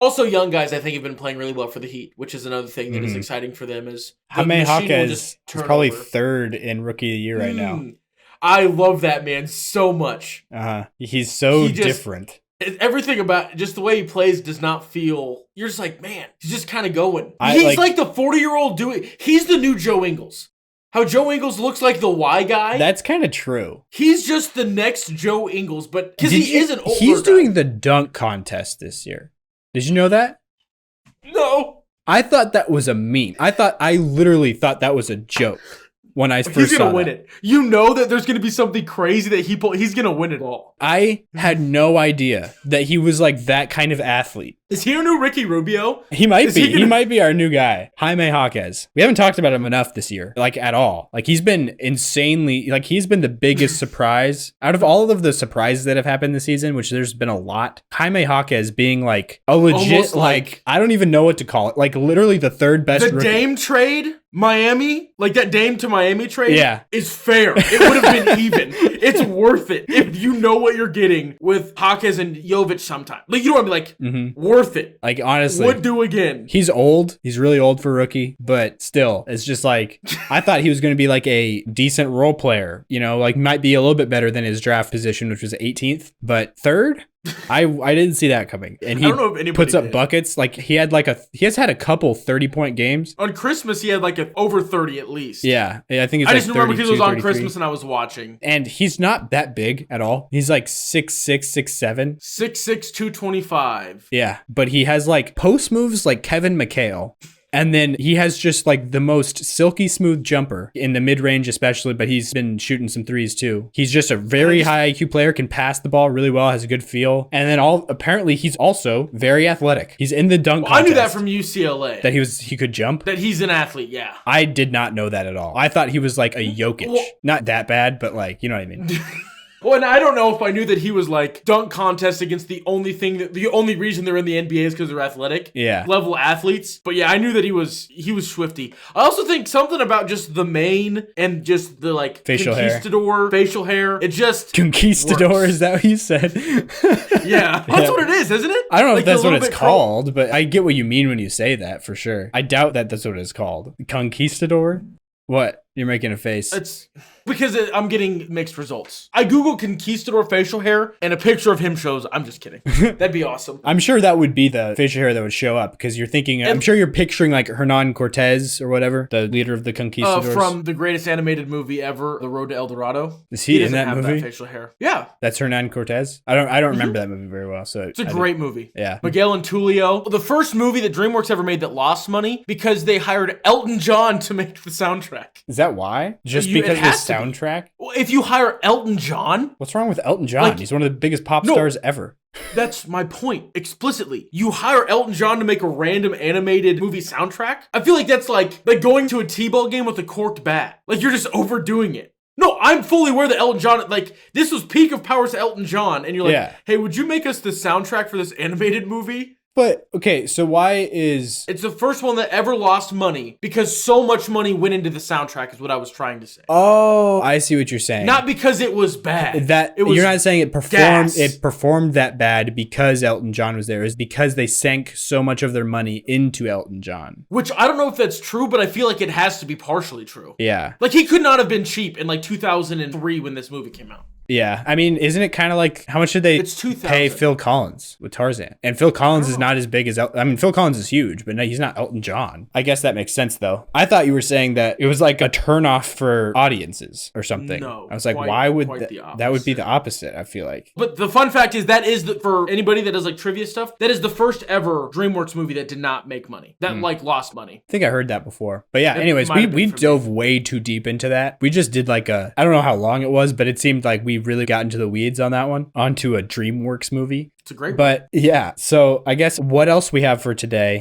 Also, young guys, I think, have been playing really well for the Heat, which is another thing that is exciting for them. Is Jaime Jaquez is probably third in Rookie of the Year right now. I love that man so much. He's so different. Everything about just the way he plays does not feel. You're just like, man, he's just kind of going. He's like the 40-year-old doing. He's the new Joe Ingles. How Joe Ingles looks like the Y guy. That's kind of true. He's just the next Joe Ingles, but because he is an older He's guy. doing the dunk contest this year. Did you know that? No. I thought that was a meme. I literally thought that was a joke when I first saw that. He's going to win it. You know that there's going to be something crazy that he's going to win it all. I had no idea that he was like that kind of athlete. Is he our new Ricky Rubio? He might be. He might be our new guy. Jaime Jaquez. We haven't talked about him enough this year, like at all. Like he's been insanely, like he's been the biggest surprise out of all of the surprises that have happened this season, which there's been a lot. Jaime Jaquez being like a legit, like I don't even know what to call it. Like literally the third best. The rookie. Dame trade, Miami, like that Dame to Miami trade, is fair. It would have been even. It's worth it if you know what you're getting with Jaquez and Jovic sometime. Like you don't want to be like worth it. Like honestly, would do again. He's old. He's really old for rookie, but still, it's just like I thought he was going to be like a decent role player. You know, like might be a little bit better than his draft position, which was 18th, but third. I didn't see that coming. And he puts up buckets. Like he has had a couple 30-point games. On Christmas, he had like over 30 at least. Yeah. I think it's I just remember because it was on Christmas and I was watching. And he's not that big at all. He's like 6'6", 6'7". 6'6", 225. Yeah. But he has like post moves like Kevin McHale. And then he has just like the most silky smooth jumper in the mid-range especially, but he's been shooting some threes too. He's just a very high IQ player, can pass the ball really well, has a good feel. And then apparently he's also very athletic. He's in the dunk contest. I knew that from UCLA. That he could jump? That he's an athlete, yeah. I did not know that at all. I thought he was like a Jokic. Not that bad, but like, you know what I mean? Well, and I don't know if I knew that he was like dunk contest against the only reason they're in the NBA is because they're athletic level athletes. But yeah, I knew that he was swifty. I also think something about just the mane and just the like facial hair. It just conquistador works. Is that what you said? Yeah, that's what it is, isn't it? I don't know if that's what it's called, but I get what you mean when you say that for sure. I doubt that that's what it's called. Conquistador? What? You're making a face. It's because I'm getting mixed results. I Google conquistador facial hair and a picture of him shows. I'm just kidding. That'd be awesome. I'm sure that would be the facial hair that would show up because you're thinking, I'm sure you're picturing like Hernan Cortez or whatever, the leader of the conquistadors. From the greatest animated movie ever, The Road to El Dorado. Is he in that movie? That facial hair. Yeah. That's Hernan Cortez? I don't remember that movie very well. So it's a great movie. Yeah. Miguel and Tulio. The first movie that DreamWorks ever made that lost money because they hired Elton John to make the soundtrack. Is that why? Just because of the soundtrack? Well, if you hire Elton John... What's wrong with Elton John? He's one of the biggest pop stars ever. That's my point. Explicitly. You hire Elton John to make a random animated movie soundtrack? I feel like that's like going to a T-ball game with a corked bat. Like, you're just overdoing it. No, I'm fully aware that Elton John, like, this was peak of powers to Elton John, and you're like, hey, would you make us the soundtrack for this animated movie? But, okay, so why is... It's the first one that ever lost money because so much money went into the soundtrack is what I was trying to say. Oh, I see what you're saying. Not because it was bad. You're not saying it performed that bad because Elton John was there. It's because they sank so much of their money into Elton John. Which I don't know if that's true, but I feel like it has to be partially true. Yeah. Like he could not have been cheap in like 2003 when this movie came out. Yeah. I mean, isn't it kind of like, how much did they pay Phil Collins with Tarzan? And Phil Collins is not as big as, Phil Collins is huge, but no, he's not Elton John. I guess that makes sense though. I thought you were saying that it was like a turnoff for audiences or something. No. I was like, why would that would be the opposite, I feel like. But the fun fact is for anybody that does like trivia stuff, that is the first ever DreamWorks movie that did not make money. That like lost money. I think I heard that before. But yeah, anyways, we dove way too deep into that. We just did like I don't know how long it was, but it seemed like we really got into the weeds on that one, onto a DreamWorks movie. It's a great one. But yeah, so I guess what else we have for today